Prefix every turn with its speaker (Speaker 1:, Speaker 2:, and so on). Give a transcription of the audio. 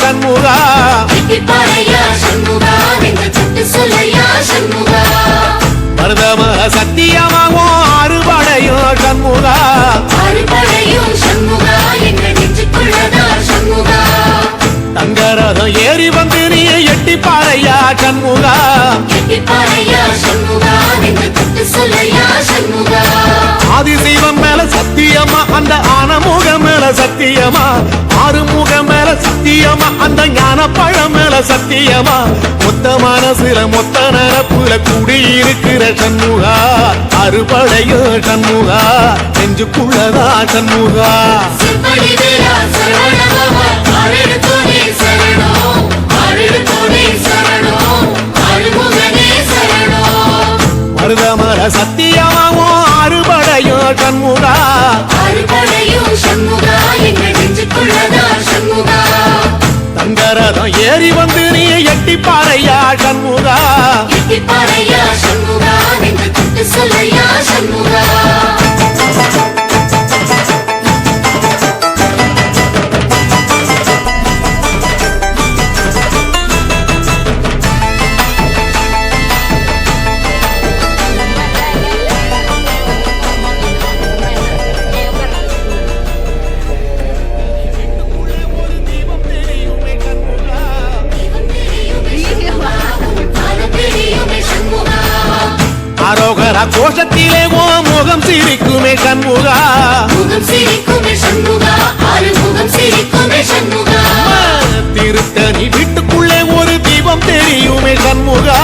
Speaker 1: சண்முகா மருதமர சத்தியமாவோ அறுபடையும் சண்முகா தங்கரதம் ஏறி வந்து நீ எட்டி பாறையா சண்முகா ஆதிசைவம் மேல சத்தியமா அந்த ஆனமுகம் மேல சத்தியமா ஆறுமுகம் மேல சத்தியமா அந்த ஞான பழம் மேல சத்தியமா மொத்த மனசுல மொத்த நரப்புல குடியிருக்கிற சண்முகா அறுபடையோ சண்முகா நெஞ்சுக்குள்ளதா சண்முகா மருதமர சத்தியமாவோ அறுபடையோ சண்முகா தங்கரதம் ஏறி வந்து நீ எட்டி பாறையா சண்முகா அரோகரா கோஷத்திலே ஓ முகம் சிரிக்குமே சண்முகா திருத்தணி வீட்டுக்குள்ளே ஒரு தீபம் தெரியுமே சண்முகா